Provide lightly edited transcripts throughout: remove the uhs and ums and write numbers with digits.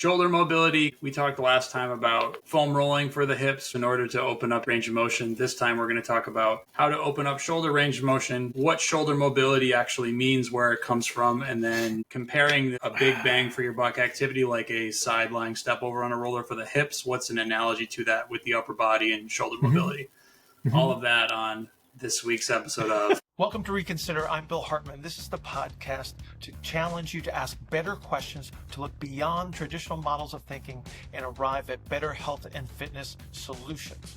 Shoulder mobility, we talked last time about foam rolling for the hips in order to open up range of motion. This time we're going to talk about how to open up shoulder range of motion, what shoulder mobility actually means, where it comes from, and then comparing a big bang for your buck activity like a side lying step over on a roller for the hips. What's an analogy to that with the upper body and shoulder mobility? All of that on this week's episode of Welcome to Reconsider. I'm Bill Hartman. This is the podcast to challenge you to ask better questions, to look beyond traditional models of thinking and arrive at better health and fitness solutions.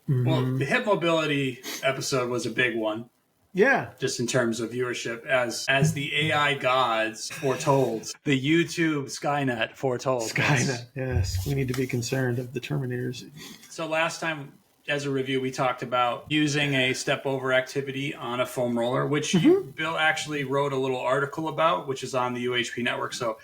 Well, the hip mobility episode was a big one. Yeah. Just in terms of viewership, as the AI gods foretold, the YouTube Skynet foretold. Skynet, yes. We need to be concerned of the Terminators. So last time, as a review, we talked about using a step over activity on a foam roller, which Bill actually wrote a little article about, which is on the UHP network. So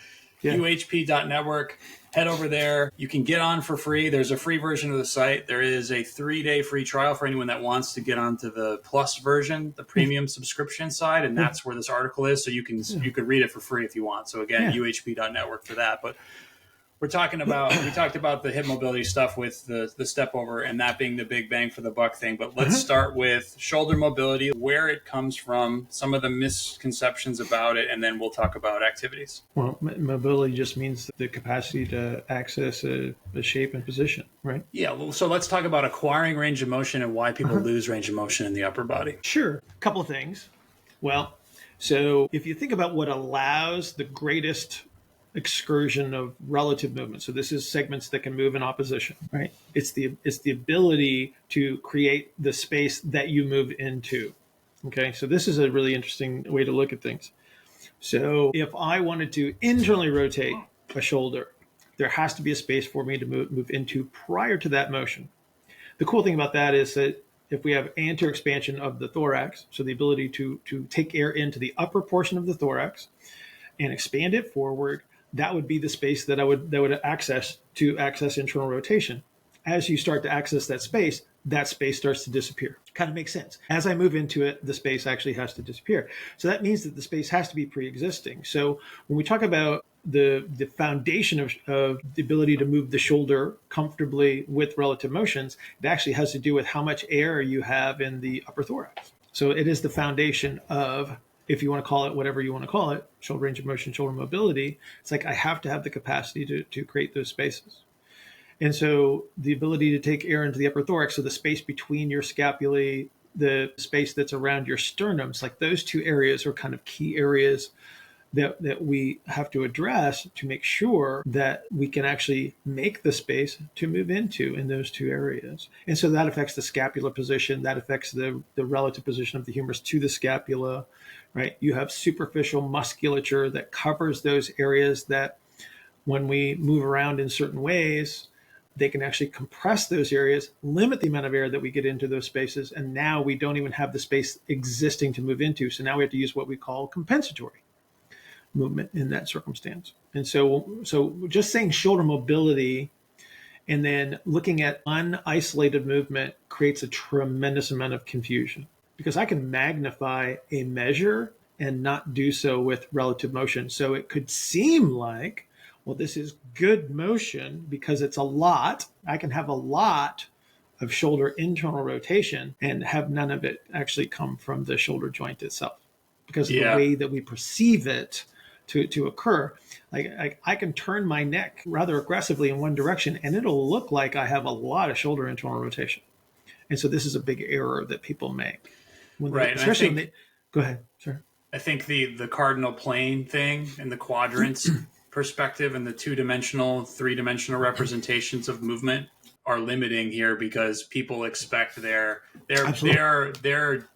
UHP.network. Head over there. You can get on for free. There's a free version of the site. There is a 3-day free trial for anyone that wants to get onto the plus version, the premium subscription side, and that's where this article is. So you could read it for free if you want. So again, UHP.network for that. But we talked about the hip mobility stuff with the step over and that being the big bang for the buck thing. But let's start with shoulder mobility, where it comes from, some of the misconceptions about it, and then we'll talk about activities. Well, mobility just means the capacity to access a shape and position, right? Yeah. Well, so let's talk about acquiring range of motion and why people lose range of motion in the upper body. Sure. A couple of things. Well, so if you think about what allows the greatest excursion of relative movement. So this is segments that can move in opposition, right? It's the ability to create the space that you move into. Okay, so this is a really interesting way to look at things. So if I wanted to internally rotate a shoulder, there has to be a space for me to move into prior to that motion. The cool thing about that is that if we have anterior expansion of the thorax, so the ability to take air into the upper portion of the thorax and expand it forward, that would be the space that would access internal rotation. As you start to access that space starts to disappear. Kind of makes sense. As I move into it, the space actually has to disappear. So that means that the space has to be pre-existing. So when we talk about the foundation of the ability to move the shoulder comfortably with relative motions, it actually has to do with how much air you have in the upper thorax. So it is the foundation of, if you want to call it whatever you want to call it, shoulder range of motion, shoulder mobility. It's like I have to have the capacity to create those spaces. And so the ability to take air into the upper thorax, so the space between your scapulae, the space that's around your sternums, like those two areas are kind of key areas that we have to address to make sure that we can actually make the space to move into in those two areas. And so that affects the scapular position, that affects the relative position of the humerus to the scapula, right? You have superficial musculature that covers those areas that when we move around in certain ways, they can actually compress those areas, limit the amount of air that we get into those spaces, and now we don't even have the space existing to move into. So now we have to use what we call compensatory movement in that circumstance. And so just saying shoulder mobility and then looking at unisolated movement creates a tremendous amount of confusion, because I can magnify a measure and not do so with relative motion. So it could seem like, well, this is good motion because it's a lot. I can have a lot of shoulder internal rotation and have none of it actually come from the shoulder joint itself, because of the way that we perceive it to occur. Like I can turn my neck rather aggressively in one direction and it'll look like I have a lot of shoulder internal rotation. And so this is a big error that people make. Especially go ahead, sir. I think the cardinal plane thing and the quadrants perspective and the 2-dimensional, 3-dimensional representations of movement are limiting here, because people expect they're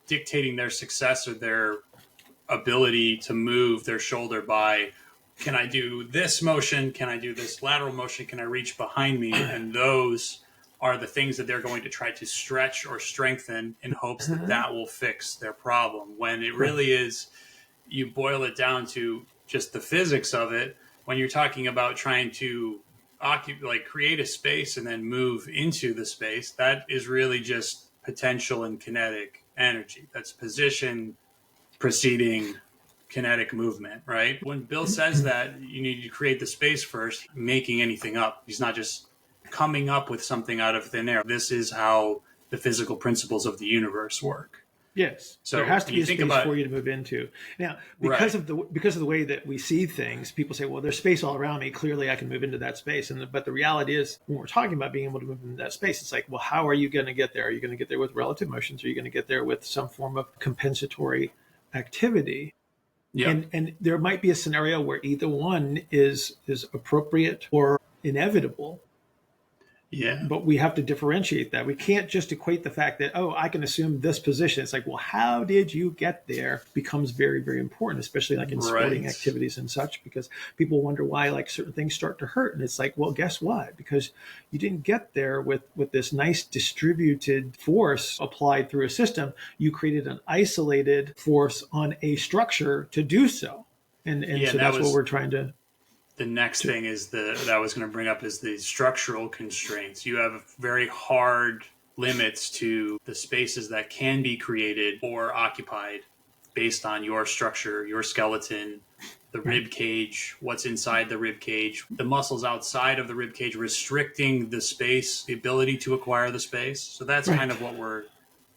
dictating their success or their ability to move their shoulder by, can I do this motion? Can I do this lateral motion? Can I reach behind me? And those are the things that they're going to try to stretch or strengthen in hopes that will fix their problem. When it really is, you boil it down to just the physics of it. When you're talking about trying to create a space and then move into the space, that is really just potential and kinetic energy. That's position preceding kinetic movement, right? When Bill says that you need to create the space first, making anything up. He's not just coming up with something out of thin air. This is how the physical principles of the universe work. Yes. So there has to be a space about, for you to move into. Now, because of the way that we see things, people say, well, there's space all around me. Clearly I can move into that space. But the reality is, when we're talking about being able to move into that space, it's like, well, how are you going to get there? Are you going to get there with relative motions? Are you going to get there with some form of compensatory activity? yeah. And there might be a scenario where either one is appropriate or inevitable. Yeah. But we have to differentiate that. We can't just equate the fact that, oh, I can assume this position. It's like, well, how did you get there becomes very, very important, especially like in sporting activities and such, because people wonder why like certain things start to hurt. And it's like, well, guess what? Because you didn't get there with this nice distributed force applied through a system. You created an isolated force on a structure to do so. And so that's what we're trying to... The next thing is that I was going to bring up is the structural constraints. You have very hard limits to the spaces that can be created or occupied based on your structure, your skeleton, the rib cage, what's inside the rib cage, the muscles outside of the rib cage restricting the space, the ability to acquire the space. So that's kind of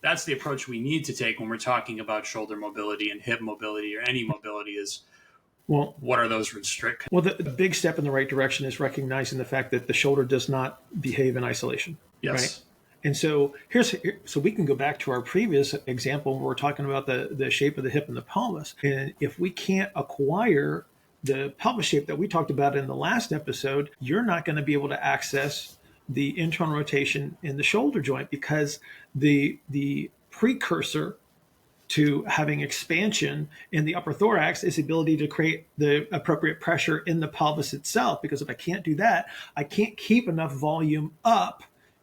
that's the approach we need to take when we're talking about shoulder mobility and hip mobility or any mobility is, well, what are those restrictions? Well, the big step in the right direction is recognizing the fact that the shoulder does not behave in isolation. Yes. Right? And so so we can go back to our previous example where we're talking about the shape of the hip and the pelvis. And if we can't acquire the pelvis shape that we talked about in the last episode, you're not going to be able to access the internal rotation in the shoulder joint, because the precursor to having expansion in the upper thorax is the ability to create the appropriate pressure in the pelvis itself. Because if I can't do that, I can't keep enough volume up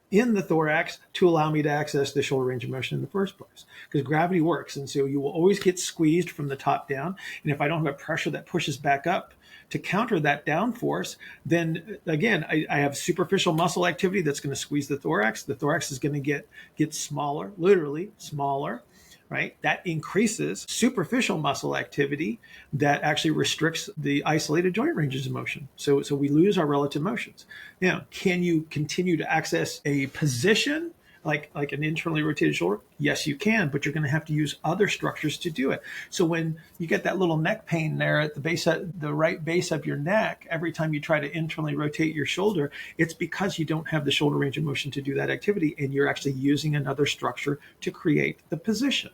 in the thorax to allow me to access the shoulder range of motion in the first place, because gravity works. And so you will always get squeezed from the top down. And if I don't have a pressure that pushes back up to counter that down force, then again, I have superficial muscle activity that's going to squeeze the thorax. The thorax is going to get smaller, literally smaller. Right? That increases superficial muscle activity that actually restricts the isolated joint ranges of motion. So we lose our relative motions. Now, can you continue to access a position like an internally rotated shoulder? Yes, you can, but you're going to have to use other structures to do it. So when you get that little neck pain there at the base, the right base of your neck, every time you try to internally rotate your shoulder, it's because you don't have the shoulder range of motion to do that activity, and you're actually using another structure to create the position.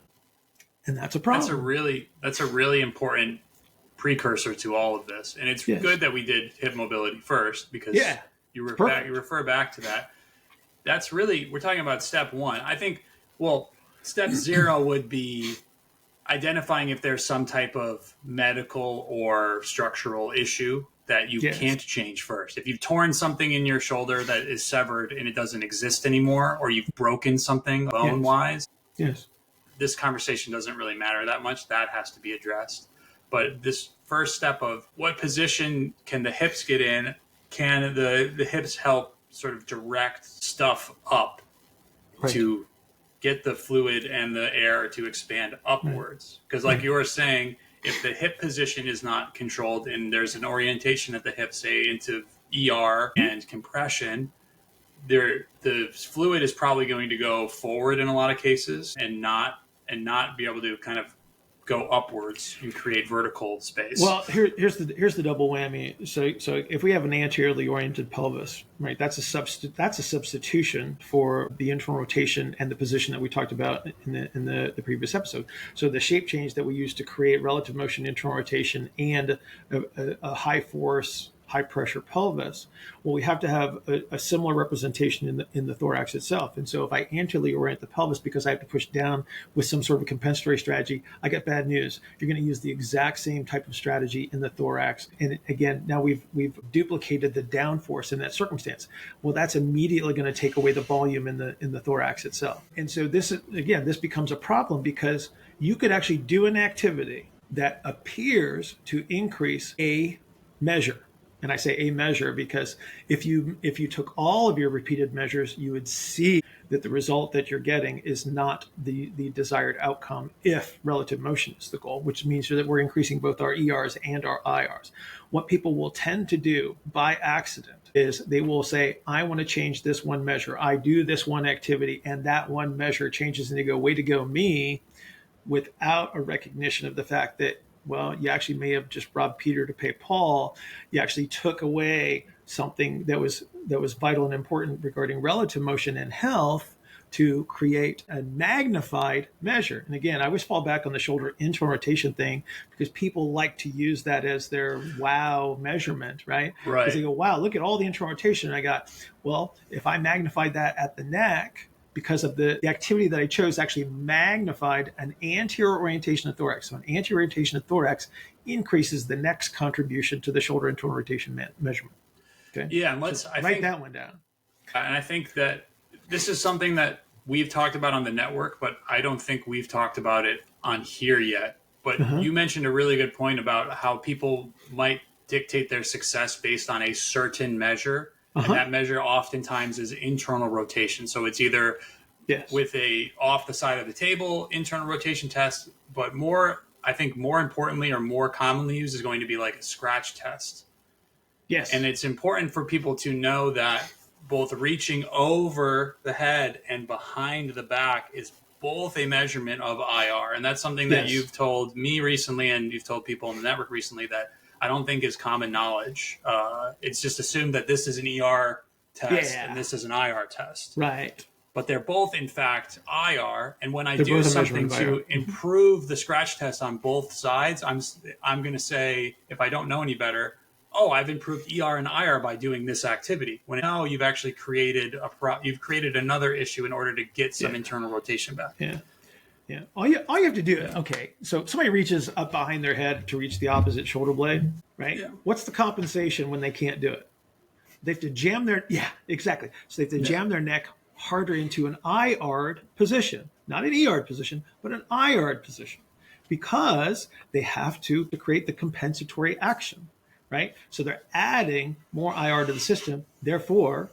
And that's a problem. That's a really important precursor to all of this. And it's good that we did hip mobility first, because you refer back to that. That's really, we're talking about step one. I think, step 0 would be identifying if there's some type of medical or structural issue that you can't change first. If you've torn something in your shoulder that is severed and it doesn't exist anymore, or you've broken something bone-wise, this conversation doesn't really matter that much. That has to be addressed. But this first step of what position can the hips get in? Can the hips help sort of direct stuff up to get the fluid and the air to expand upwards? Because like you were saying, if the hip position is not controlled and there's an orientation at the hip, say into ER and compression, the fluid is probably going to go forward in a lot of cases and not be able to kind of go upwards and create vertical space. Well, here's the double whammy. So if we have an anteriorly oriented pelvis, right, that's a substitution for the internal rotation and the position that we talked about in the previous episode. So the shape change that we use to create relative motion, internal rotation, and a high force, high pressure pelvis, well, we have to have a similar representation in the thorax itself. And so if I anteriorly orient the pelvis because I have to push down with some sort of a compensatory strategy, I get bad news. You're going to use the exact same type of strategy in the thorax. And again, now we've duplicated the down force in that circumstance. Well, that's immediately going to take away the volume in the thorax itself. And so this becomes a problem, because you could actually do an activity that appears to increase a measure. And I say a measure because if you took all of your repeated measures, you would see that the result that you're getting is not the desired outcome if relative motion is the goal, which means that we're increasing both our ERs and our IRs. What people will tend to do by accident is they will say, I want to change this one measure. I do this one activity and that one measure changes, and they go, way to go me, without a recognition of the fact that, well, you actually may have just robbed Peter to pay Paul. You actually took away something that was vital and important regarding relative motion and health to create a magnified measure. And again, I always fall back on the shoulder internal rotation thing because people like to use that as their wow measurement, right? Right. Because they go, wow, look at all the internal rotation I got. Well, if I magnified that at the neck, because of the activity that I chose actually magnified an anterior orientation of thorax. So an anterior orientation of thorax increases the next contribution to the shoulder internal rotation measurement. Okay. Yeah, and write that one down. And I think that this is something that we've talked about on the network, but I don't think we've talked about it on here yet. But you mentioned a really good point about how people might dictate their success based on a certain measure. And that measure oftentimes is internal rotation. So it's either with a off the side of the table internal rotation test, but I think more importantly or more commonly used is going to be like a scratch test. Yes. And it's important for people to know that both reaching over the head and behind the back is both a measurement of IR. And that's something that you've told me recently, and you've told people on the network recently, that I don't think is common knowledge. It's just assumed that this is an ER test and this is an IR test. Right. But they're both, in fact, IR. And when I do something to improve the scratch test on both sides, I'm going to say, if I don't know any better, oh, I've improved ER and IR by doing this activity. When now you've actually created another issue in order to get some internal rotation back. Yeah. Yeah. All you have to do, okay, so somebody reaches up behind their head to reach the opposite shoulder blade, right? Yeah. What's the compensation when they can't do it? They have to jam their, exactly. So they have to jam their neck harder into an IR'd position, not an ER'd position, but an IR'd position, because they have to create the compensatory action, right? So they're adding more IR to the system. Therefore,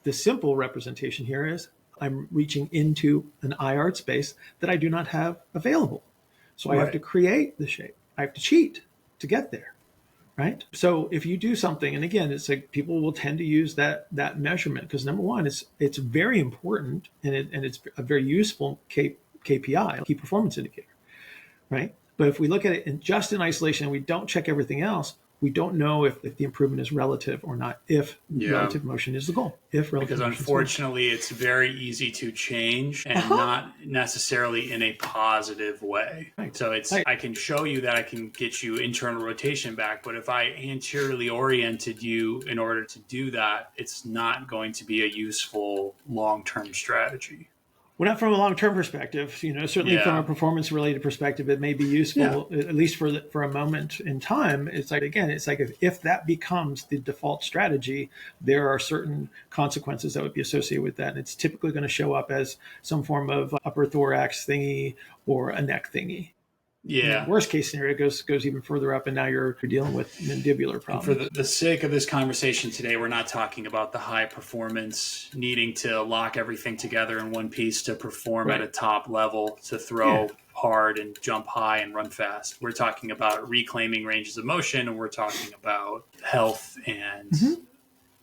the simple representation here is I'm reaching into an IR space that I do not have available. So I have to create the shape. I have to cheat to get there, right? So if you do something, and again, it's like people will tend to use that measurement because number one, it's very important and it's a very useful KPI, key performance indicator, right? But if we look at it just in isolation and we don't check everything else, we don't know if the improvement is relative or not, if relative motion is the goal. Because unfortunately, it's very easy to change and not necessarily in a positive way. Right. So I can show you that I can get you internal rotation back, but if I anteriorly oriented you in order to do that, it's not going to be a useful long-term strategy. Well, not from a long-term perspective, certainly from a performance-related perspective, it may be useful, at least for a moment in time. It's like if that becomes the default strategy, there are certain consequences that would be associated with that. And it's typically going to show up as some form of upper thorax thingy or a neck thingy. Yeah. Worst case scenario goes even further up, and now you're dealing with mandibular problems. For the sake of this conversation today, we're not talking about the high performance needing to lock everything together in one piece to perform at a top level, to throw hard and jump high and run fast. We're talking about reclaiming ranges of motion, and we're talking about health and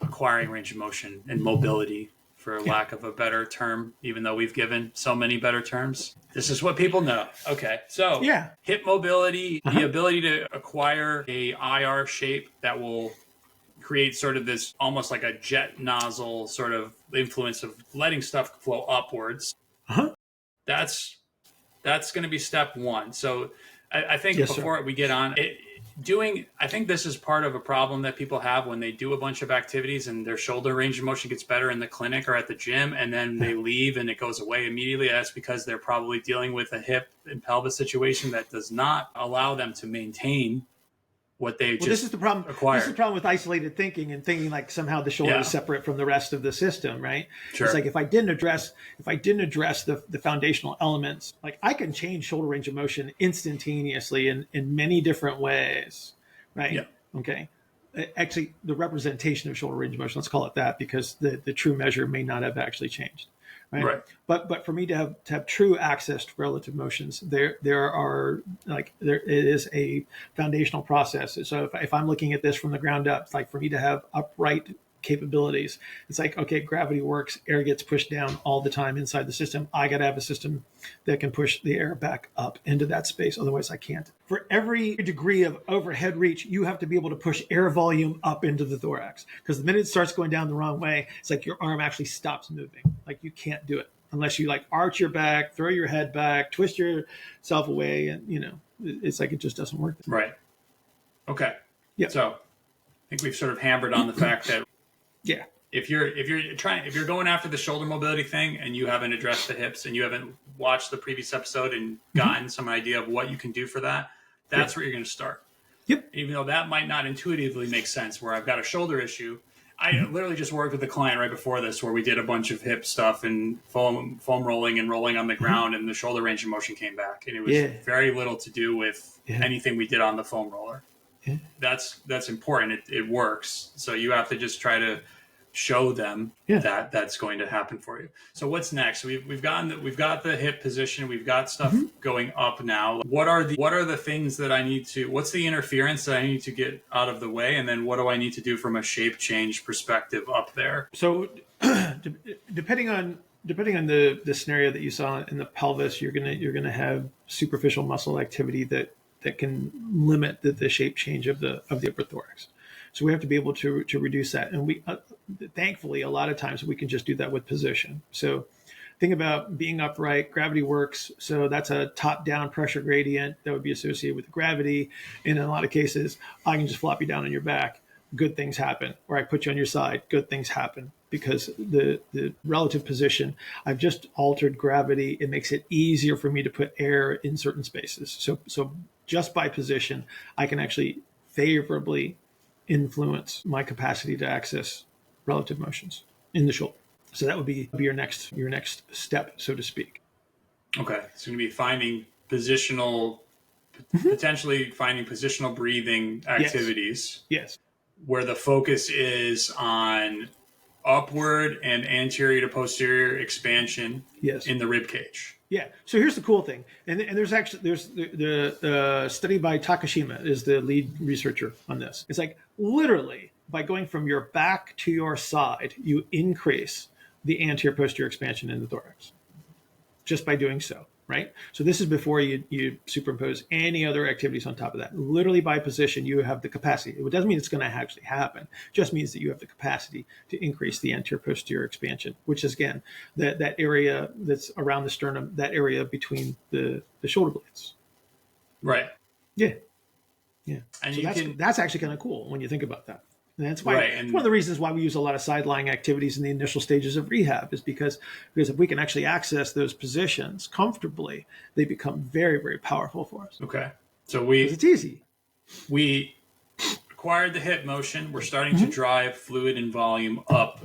acquiring range of motion and mobility, for lack of a better term, even though we've given so many better terms. This is what people know. Okay, so hip mobility, the ability to acquire a IR shape that will create sort of this almost like a jet nozzle sort of influence of letting stuff flow upwards. That's going to be step one. So I think before we get on, I think this is part of a problem that people have when they do a bunch of activities and their shoulder range of motion gets better in the clinic or at the gym, and then they leave and it goes away immediately. That's because they're probably dealing with a hip and pelvis situation that does not allow them to maintain what they just this is the problem. acquired. This is the problem with isolated thinking and thinking like somehow the shoulder is separate from the rest of the system, right? Sure. It's like if I didn't address the foundational elements, like I can change shoulder range of motion instantaneously in many different ways, right? Yeah. Okay. actually the representation of shoulder range of motion, let's call it that, because the true measure may not have actually changed. Right. But for me to have true access to relative motions, there is a foundational process. So if I'm looking at this from the ground up, it's like for me to have upright capabilities, it's like, okay, gravity works, air gets pushed down all the time inside the system. I got to have a system that can push the air back up into that space. Otherwise I can't. For every degree of overhead reach, you have to be able to push air volume up into the thorax, because the minute it starts going down the wrong way, it's like your arm actually stops moving. Like you can't do it unless you like arch your back, throw your head back, twist yourself away. And it's like, it just doesn't work. Right. Okay. Yeah. So I think we've sort of hammered on the fact that yeah, if you're going after the shoulder mobility thing and you haven't addressed the hips and you haven't watched the previous episode and gotten some idea of what you can do for that, that's where you're going to start. Yep. Even though that might not intuitively make sense, where I've got a shoulder issue. I literally just worked with a client right before this where we did a bunch of hip stuff and foam rolling and rolling on the ground, and the shoulder range of motion came back, and it was very little to do with anything we did on the foam roller. Yeah. That's important. It works. So you have to just try to show them that that's going to happen for you. So what's next? We've got the hip position. We've got stuff going up now. What are the things that I need to? What's the interference that I need to get out of the way? And then what do I need to do from a shape change perspective up there? So depending on the scenario that you saw in the pelvis, you're gonna have superficial muscle activity that can limit the shape change of the upper thorax. So we have to be able to reduce that. And we, thankfully, a lot of times we can just do that with position. So think about being upright, gravity works. So that's a top-down pressure gradient that would be associated with gravity. And in a lot of cases, I can just flop you down on your back, good things happen. Or I put you on your side, good things happen. Because the relative position, I've just altered gravity. It makes it easier for me to put air in certain spaces. So just by position, I can actually favorably influence my capacity to access relative motions in the shoulder. So that would be your next step, so to speak. Okay, it's going to be finding potentially finding positional breathing activities. Yes. Where the focus is on upward and anterior to posterior expansion in the rib cage. Yeah. So here's the cool thing, and there's the study by Takashima is the lead researcher on this. It's like literally by going from your back to your side, you increase the anterior posterior expansion in the thorax just by doing so. Right. So this is before you superimpose any other activities on top of that. Literally by position, you have the capacity. It doesn't mean it's going to actually happen. It just means that you have the capacity to increase the anterior posterior expansion, which is, again, that area that's around the sternum, that area between the shoulder blades. Right. Yeah. Yeah. And so that's actually kind of cool when you think about that. And that's why it's one of the reasons why we use a lot of side-lying activities in the initial stages of rehab, is because if we can actually access those positions comfortably, they become very, very powerful for us. Okay. So it's easy. We acquired the hip motion. We're starting to drive fluid and volume up.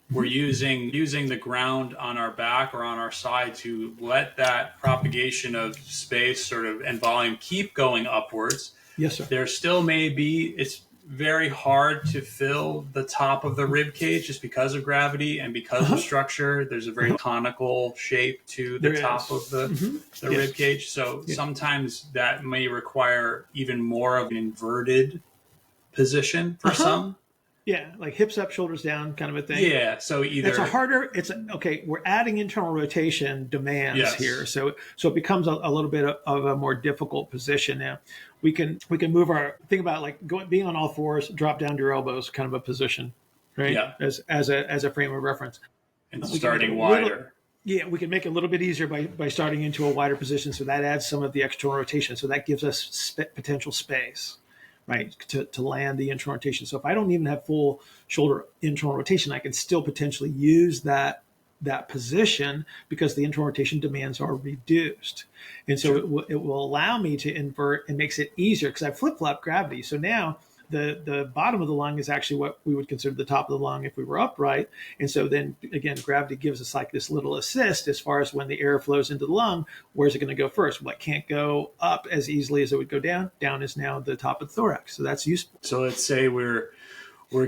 We're using the ground on our back or on our side to let that propagation of space and volume keep going upwards. Yes, sir. There still may be, it's very hard to fill the top of the rib cage just because of gravity and because of structure. There's a very conical shape to the top of the rib cage. So sometimes that may require even more of an inverted position for some. Yeah, like hips up, shoulders down kind of a thing. Yeah, so either we're adding internal rotation demands here. So it becomes a little bit of a more difficult position now. We can move think about like being on all fours, drop down to your elbows kind of a position, right? Yeah. As a frame of reference. And starting wider. We can make it a little bit easier by starting into a wider position. So that adds some of the external rotation. So that gives us potential space, right, to land the internal rotation. So if I don't even have full shoulder internal rotation, I can still potentially use that position because the internal rotation demands are reduced. And so it will allow me to invert and makes it easier because I flip-flop gravity. So now The bottom of the lung is actually what we would consider the top of the lung if we were upright. And so then again, gravity gives us like this little assist as far as when the air flows into the lung, where's it going to go first? Well, it can't go up as easily as it would go down. Down is now the top of the thorax. So that's useful. So let's say we're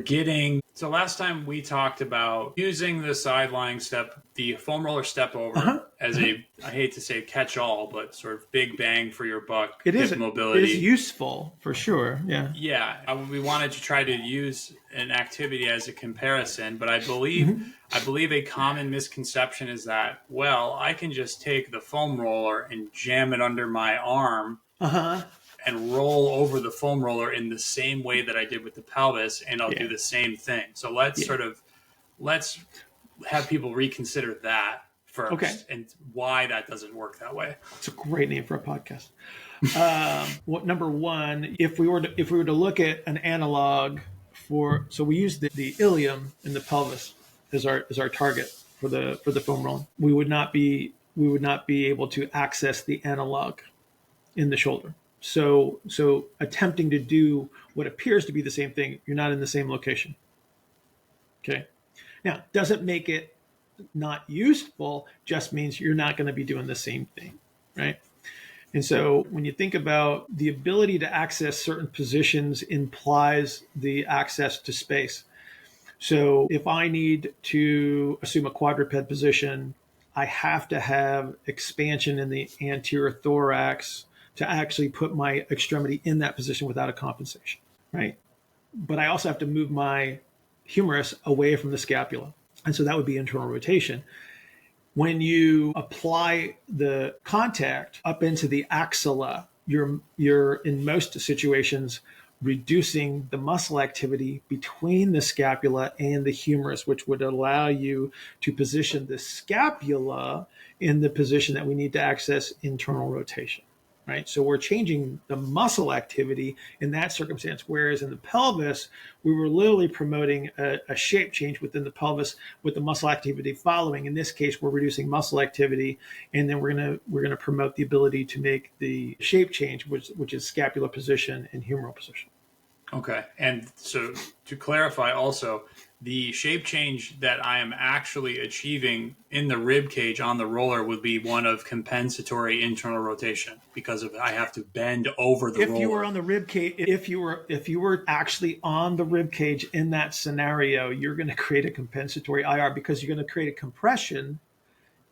getting, so last time we talked about using the side lying step, the foam roller step over as a, I hate to say catch all, but sort of big bang for your buck. It is mobility. It is useful for sure. Yeah. Yeah. We wanted to try to use an activity as a comparison, but I believe a common misconception is that, well, I can just take the foam roller and jam it under my arm and roll over the foam roller in the same way that I did with the pelvis, and I'll do the same thing. So let's have people reconsider that first and why that doesn't work that way. It's a great name for a podcast. Number one, if we were to look at an analog so we use the ilium in the pelvis as our target for the foam roll. We would not be able to access the analog in the shoulder. So attempting to do what appears to be the same thing, you're not in the same location. Okay. Now, doesn't make it not useful, just means you're not going to be doing the same thing, right? And so when you think about the ability to access certain positions implies the access to space. So if I need to assume a quadruped position, I have to have expansion in the anterior thorax to actually put my extremity in that position without a compensation, right? But I also have to move my humerus away from the scapula. And so that would be internal rotation. When you apply the contact up into the axilla, you're in most situations reducing the muscle activity between the scapula and the humerus, which would allow you to position the scapula in the position that we need to access internal rotation. Right. So we're changing the muscle activity in that circumstance, whereas in the pelvis, we were literally promoting a shape change within the pelvis with the muscle activity following. In this case, we're reducing muscle activity, and then we're gonna promote the ability to make the shape change, which is scapular position and humeral position. Okay. And so to clarify also, the shape change that I am actually achieving in the rib cage on the roller would be one of compensatory internal rotation because of I have to bend over the roller. If you were on the rib cage, if you were actually on the rib cage in that scenario, you're going to create a compensatory IR because you're going to create a compression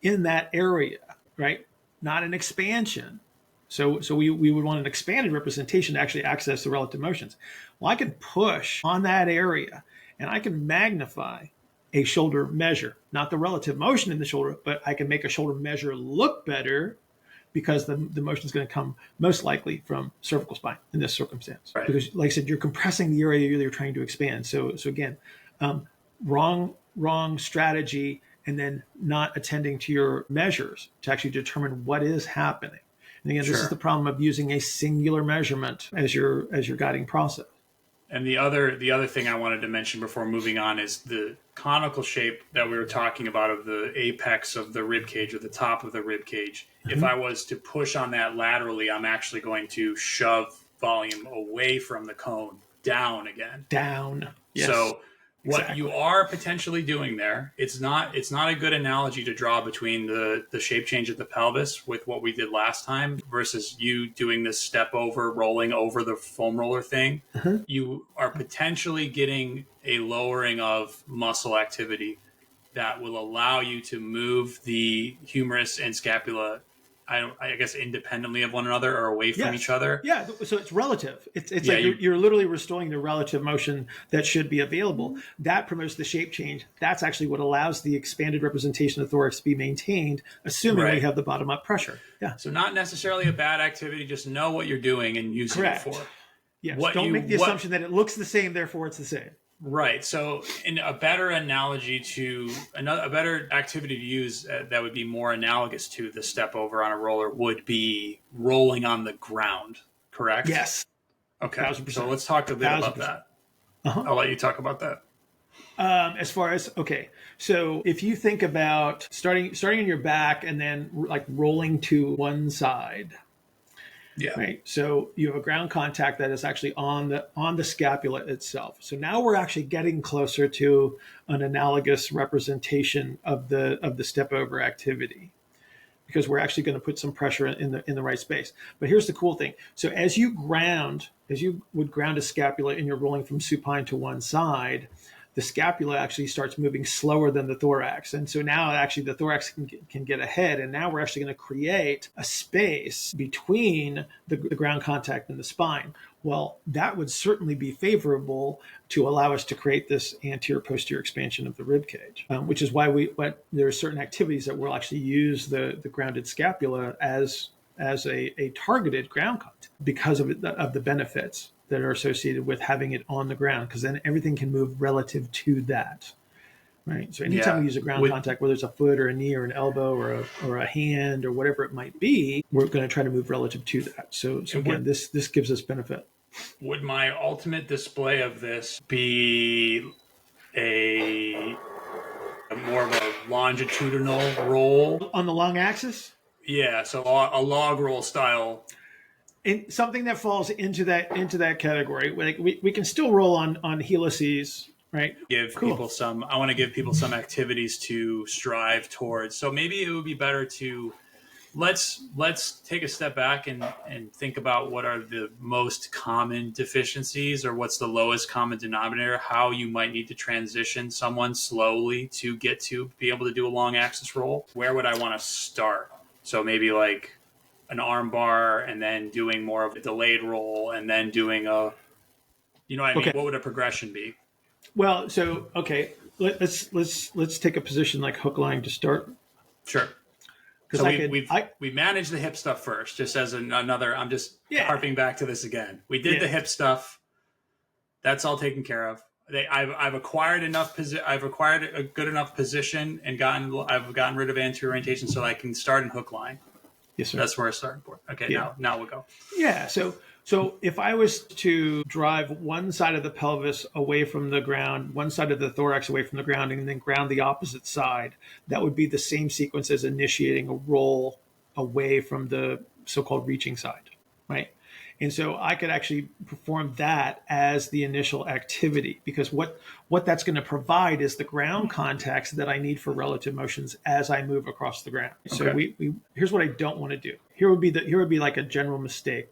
in that area, right? Not an expansion. So we would want an expanded representation to actually access the relative motions. Well, I can push on that area and I can magnify a shoulder measure, not the relative motion in the shoulder, but I can make a shoulder measure look better because the motion is going to come most likely from cervical spine in this circumstance. Right. Because like I said, you're compressing the area you're trying to expand. So again, wrong strategy, and then not attending to your measures to actually determine what is happening. And again, this is the problem of using a singular measurement as your guiding process. And the other thing I wanted to mention before moving on is the conical shape that we were talking about of the apex of the rib cage or the top of the rib cage. If I was to push on that laterally, I'm actually going to shove volume away from the cone down again. Down. Yes. So what you are potentially doing there, it's not a good analogy to draw between the shape change of the pelvis with what we did last time versus you doing this step over, rolling over the foam roller thing. You are potentially getting a lowering of muscle activity that will allow you to move the humerus and scapula, I guess, independently of one another or away from each other. Yeah, so it's relative. It's like you're literally restoring the relative motion that should be available. That promotes the shape change. That's actually what allows the expanded representation of the thorax to be maintained, assuming we have the bottom-up pressure. Yeah. So not necessarily a bad activity. Just know what you're doing and use it for. Yes. Don't make the assumption that it looks the same, therefore it's the same. Right. So in a better analogy to a better activity to use that would be more analogous to the step over on a roller would be rolling on the ground. Correct? Yes. Okay. 1,000%. So let's talk a bit about that. I'll let you talk about that. As far as, so if you think about starting on your back and then like rolling to one side, Yeah. Right. So you have a ground contact that is actually on the scapula itself. So now we're actually getting closer to an analogous representation of the step over activity, because we're actually going to put some pressure in the right space. But here's the cool thing. So as you would ground a scapula and you're rolling from supine to one side, the scapula actually starts moving slower than the thorax. And so now actually the thorax can get ahead. And now we're actually going to create a space between the ground contact and the spine. Well, that would certainly be favorable to allow us to create this anterior posterior expansion of the rib cage, which is why there are certain activities that will actually use the grounded scapula as a targeted ground contact because of the benefits that are associated with having it on the ground, because then everything can move relative to that. Right. So anytime we use a ground contact, whether it's a foot or a knee or an elbow or a hand or whatever it might be, we're going to try to move relative to that. So again, this gives us benefit. Would my ultimate display of this be a more of a longitudinal roll on the long axis? Yeah, so a log roll style. In something that falls into that category. Like we can still roll on helices, right? I want to give people some activities to strive towards. So maybe it would be better to let's take a step back and think about what are the most common deficiencies, or what's the lowest common denominator, how you might need to transition someone slowly to get to be able to do a long axis roll. Where would I want to start? So maybe like an arm bar, and then doing more of a delayed roll, and then doing a, you know what I mean? What would a progression be? Well, so, okay, let's take a position like hook line to start. Sure. So we managed the hip stuff first, just as another, I'm just harping back to this again. We did the hip stuff. That's all taken care of. I've acquired I've acquired a good enough position and I've gotten rid of anterior orientation so I can start in hook line. Yes, sir. That's where I started for. Okay, now we'll go. Yeah. So if I was to drive one side of the pelvis away from the ground, one side of the thorax away from the ground, and then ground the opposite side, that would be the same sequence as initiating a roll away from the so-called reaching side, right? And so I could actually perform that as the initial activity, because what that's going to provide is the ground contacts that I need for relative motions as I move across the ground. Okay. So we here's what I don't want to do. Here would be like a general mistake.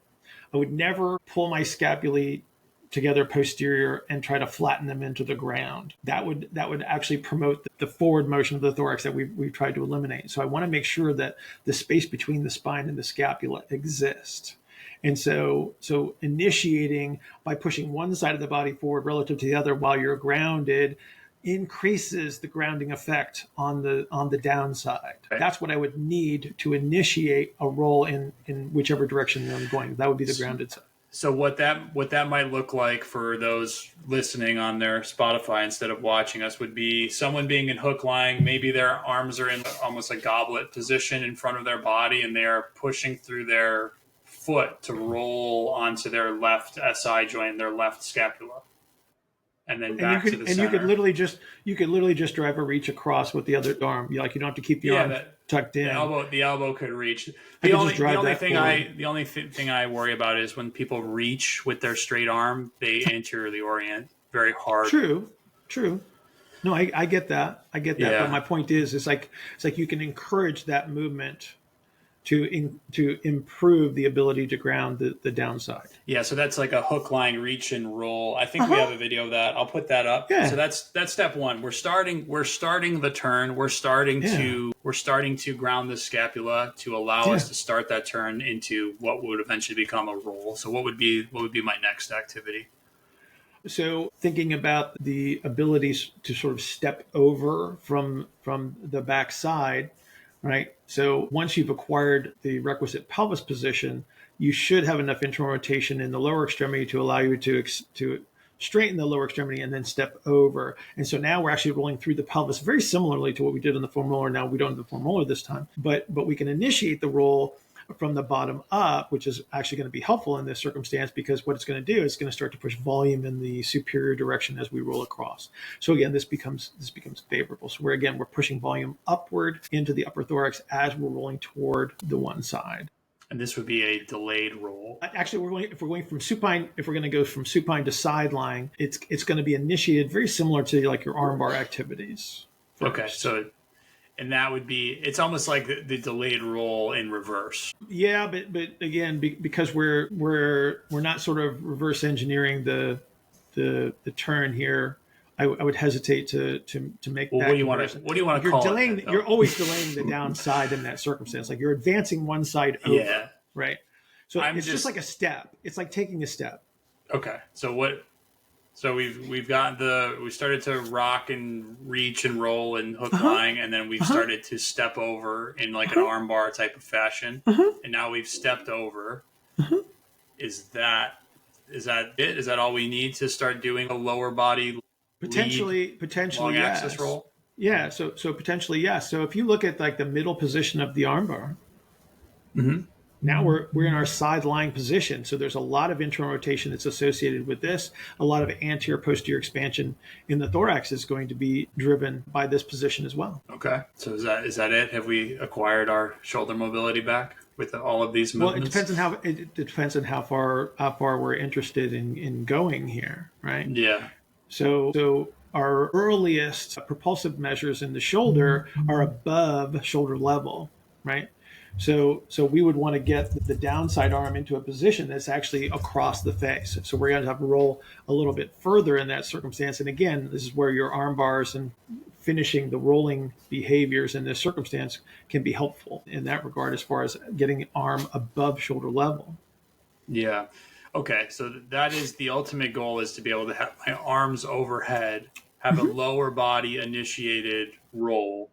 I would never pull my scapulae together posterior and try to flatten them into the ground. That would actually promote the forward motion of the thorax that we've tried to eliminate. So I want to make sure that the space between the spine and the scapula exists. And so initiating by pushing one side of the body forward relative to the other while you're grounded increases the grounding effect on the downside. Right. That's what I would need to initiate a roll in whichever direction I'm going. That would be the grounded side. So what that might look like for those listening on their Spotify instead of watching us would be someone being in hook line. Maybe their arms are in almost a goblet position in front of their body, and they are pushing through their foot to roll onto their left SI joint, their left scapula, and then back to the center. And you could literally just drive a reach across with the other arm. You don't have to keep the arm tucked in. The elbow could reach. The only thing I worry about is when people reach with their straight arm, they anteriorly orient very hard. True. No, I get that. Yeah. But my point is, it's like you can encourage that movement to improve the ability to ground the downside. Yeah, so that's like a hook line reach and roll. I think we have a video of that. I'll put that up. Yeah. So that's step one. We're starting the turn. We're starting to ground the scapula to allow us to start that turn into what would eventually become a roll. So what would be my next activity? So thinking about the abilities to sort of step over from the back side, right? So once you've acquired the requisite pelvis position, you should have enough internal rotation in the lower extremity to allow you to straighten the lower extremity and then step over. And so now we're actually rolling through the pelvis very similarly to what we did in the foam roller. Now we don't have the foam roller this time, but we can initiate the roll from the bottom up, which is actually going to be helpful in this circumstance, because what it's going to do is it's going to start to push volume in the superior direction as we roll across. So again, this becomes favorable. So we're pushing volume upward into the upper thorax as we're rolling toward the one side. And this would be a delayed roll. Actually, if we're going from supine, if we're going to go from supine to side lying, it's going to be initiated very similar to like your armbar activities. Okay, so and that would be, it's almost like the delayed roll in reverse. Yeah, but again, because we're not sort of reverse engineering the turn here, I would hesitate to make that. What do you want to call delaying, it? You're always delaying the downside in that circumstance. Like you're advancing one side over. Yeah. Right. So it's just like a step. It's like taking a step. Okay. So we started to rock and reach and roll and hook lying, and then we've started to step over in like an arm bar type of fashion. And now we've stepped over. Is that it? Is that all we need to start doing a lower body potentially long yes. axis roll? Yeah, so potentially yes. So if you look at like the middle position of the arm bar, now we're in our side lying position. So there's a lot of internal rotation that's associated with this. A lot of anterior posterior expansion in the thorax is going to be driven by this position as well. Okay. So is that it? Have we acquired our shoulder mobility back with all of these movements? Well, it depends on how far we're interested in going here, right? Yeah. So our earliest propulsive measures in the shoulder are above shoulder level, right? So we would want to get the downside arm into a position that's actually across the face. So we're going to have to roll a little bit further in that circumstance. And again, this is where your arm bars and finishing the rolling behaviors in this circumstance can be helpful in that regard as far as getting arm above shoulder level. Yeah. Okay. So that is the ultimate goal, is to be able to have my arms overhead, have a lower body initiated roll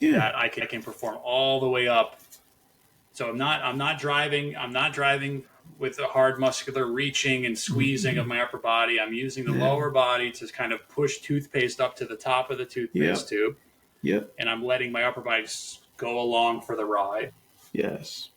that I can perform all the way up. So I'm not driving with a hard muscular reaching and squeezing of my upper body. I'm using the lower body to kind of push toothpaste up to the top of the toothpaste tube. Yep. And I'm letting my upper body go along for the ride. Yes.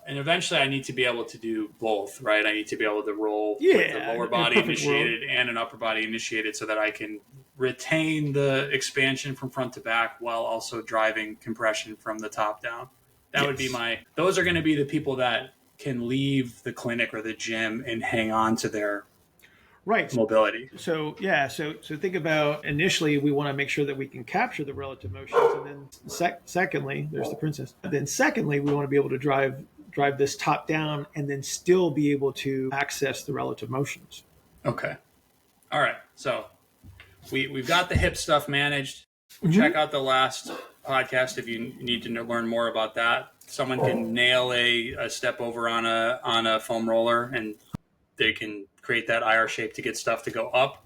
And eventually I need to be able to do both, right? I need to be able to roll with the lower body initiated and an upper body initiated, so that I can retain the expansion from front to back while also driving compression from the top down. That would be those are going to be the people that can leave the clinic or the gym and hang on to their mobility. So think about, initially we want to make sure that we can capture the relative motions, and then secondly, there's the princess. Then secondly, we want to be able to drive this top down and then still be able to access the relative motions. Okay. All right. So we've got the hip stuff managed. Check out the last podcast if you need to learn more about that. Someone can nail a step over on a foam roller, and they can create that IR shape to get stuff to go up.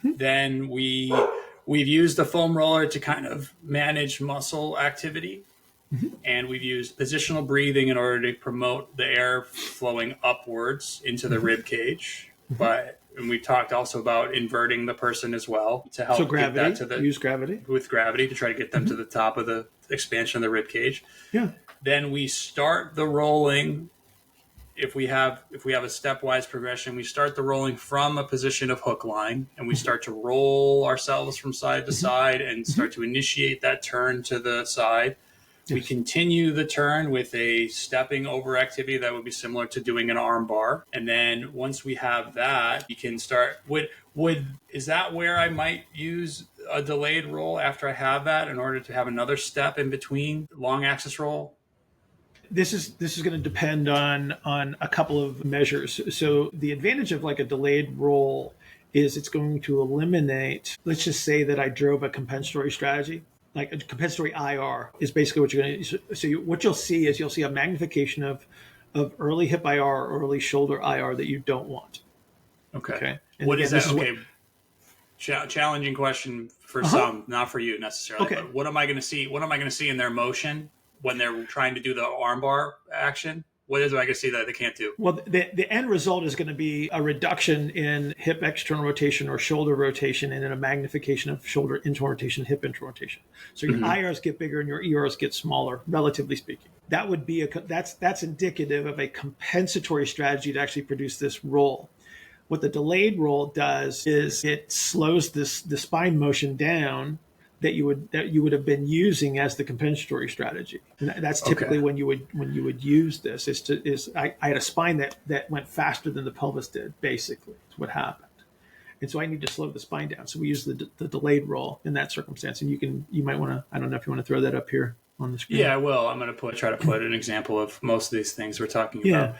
Then we've used the foam roller to kind of manage muscle activity, and we've used positional breathing in order to promote the air flowing upwards into the rib cage. And we talked also about inverting the person as well to help get that to use gravity to try to get them to the top of the expansion of the rib cage. Yeah. Then we start the rolling. If we have a stepwise progression, we start the rolling from a position of hook line, and we start to roll ourselves from side to side and start to initiate that turn to the side. We continue the turn with a stepping over activity that would be similar to doing an arm bar. And then once we have that, you can start is that where I might use a delayed roll after I have that in order to have another step in between long axis roll? This is going to depend on a couple of measures. So the advantage of like a delayed roll is it's going to eliminate, let's just say that I drove a compensatory strategy. Like a compensatory IR is basically what you're going to. So what you'll see is a magnification of early hip IR or early shoulder IR that you don't want. Okay. What is that? Okay. Challenging question for some, not for you necessarily. Okay. But what am I going to see? What am I going to see in their motion when they're trying to do the armbar action? What is it I can see that they can't do? Well, the end result is going to be a reduction in hip external rotation or shoulder rotation, and then a magnification of shoulder internal rotation, hip internal rotation. So your IRs get bigger and your ERs get smaller, relatively speaking. That would be that's indicative of a compensatory strategy to actually produce this roll. What the delayed roll does is it slows the spine motion down that you would have been using as the compensatory strategy. And that's typically Okay. when you would use this. I had a spine that went faster than the pelvis did. Basically, is what happened. And so I need to slow the spine down. So we use the delayed roll in that circumstance. And you might want to, I don't know if you want to throw that up here on the screen. Yeah, I will. I'm going to try to put an example of most of these things we're talking about.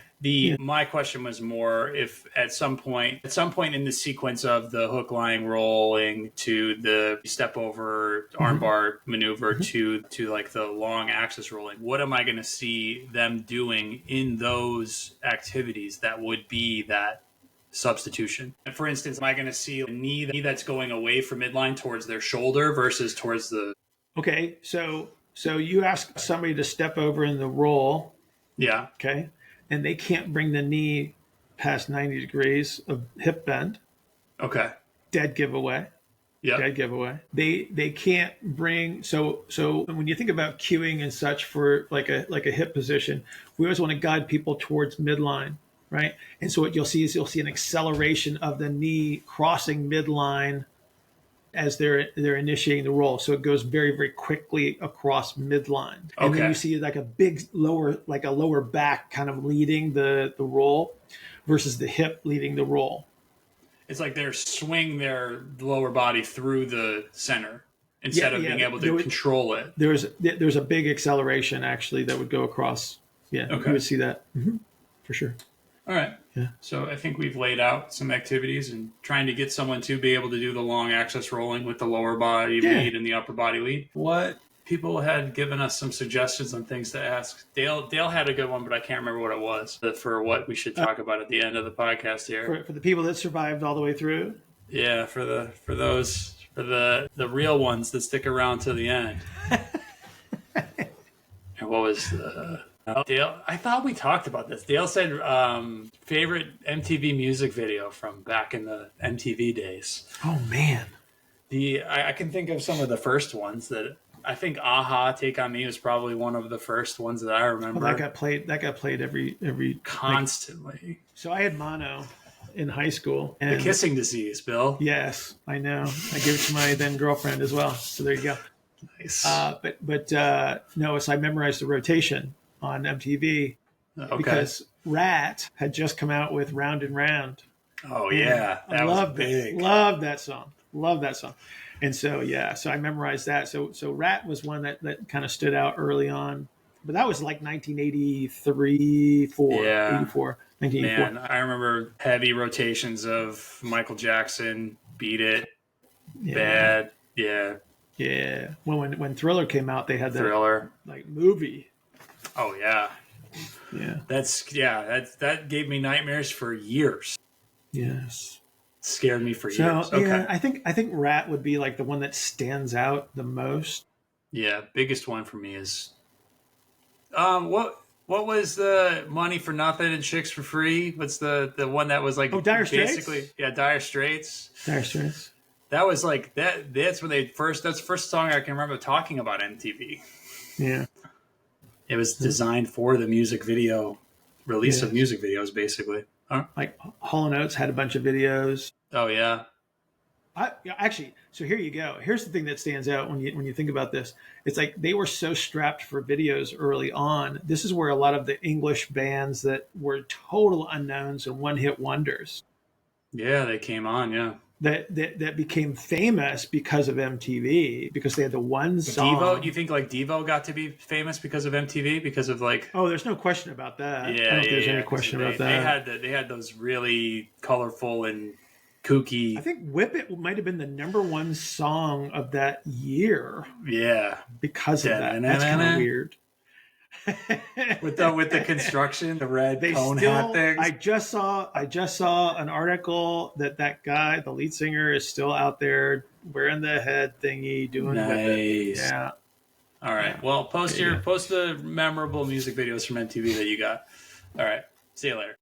My question was more if at some point in the sequence of the hook lying rolling to the step over armbar maneuver to like the long axis rolling, what am I going to see them doing in those activities that would be that substitution? And for instance, am I going to see a knee that's going away from midline towards their shoulder versus towards the... Okay, so you ask somebody to step over in the roll. Yeah. Okay, and they can't bring the knee past 90 degrees of hip bend. Okay. Dead giveaway. Yeah. Dead giveaway. They can't bring so when you think about cueing and such for like a hip position, we always want to guide people towards midline. Right. And so what you'll see an acceleration of the knee crossing midline as they're initiating the roll. So it goes very, very quickly across midline. And then you see like a big lower back kind of leading the roll versus the hip leading the roll. It's like they're swing their lower body through the center instead of being able to control it. There's a big acceleration actually that would go across. Yeah. Okay. You would see that for sure. All right. Yeah. So I think we've laid out some activities and trying to get someone to be able to do the long axis rolling with the lower body lead and the upper body lead. What people had given us some suggestions on things to ask. Dale had a good one, but I can't remember what it was for what we should talk about at the end of the podcast here. For the people that survived all the way through. Yeah, for the real ones that stick around to the end. And what was Dale? I thought we talked about this. Dale said favorite MTV music video from back in the MTV days. Oh man, I can think of some of the first ones that I think. Aha, Take on Me was probably one of the first ones that I remember. Well, that got played every constantly. So I had mono in high school. And the kissing disease, Bill. Yes, I know. I gave it to my then girlfriend as well. So there you go. Nice. No, so I memorized the rotation on MTV because Rat had just come out with Round and Round. Oh yeah, that was big. Love that song. And so I memorized that. So Rat was one that kind of stood out early on, but that was like 1983, 84. Man, I remember heavy rotations of Michael Jackson, Beat It, Bad, Yeah. Well, when Thriller came out, they had that Thriller like movie. Oh yeah. Yeah. That gave me nightmares for years. Yes. Scared me for years. Okay. Yeah, I think Rat would be like the one that stands out the most. Yeah, biggest one for me is what was the Money for Nothing and Chicks for Free? What's the one that was like Dire Straits? Basically, yeah, Dire Straits. Dire Straits. That was like that's when that's the first song I can remember talking about MTV. Yeah. It was designed for the music video release of music videos, basically. Huh? Like Hall & Oates had a bunch of videos. Oh yeah. Actually, so here you go. Here's the thing that stands out when you think about this. It's like they were so strapped for videos early on. This is where a lot of the English bands that were total unknowns and one-hit wonders. Yeah, they came on. Yeah. That became famous because of MTV, because they had the one song. Devo, you think like Devo got to be famous because of MTV? Because of like... Oh, there's no question about that. Yeah, I don't think there's any question about that. They had those really colorful and kooky... I think Whip It might have been the number one song of that year. Yeah. Because of that. That's kind of weird. with the construction, the red cone hat things. I just saw an article that guy, the lead singer, is still out there wearing the head thingy, doing nice. Yeah. All right. Yeah. Well, post the memorable music videos from MTV that you got. All right. See you later.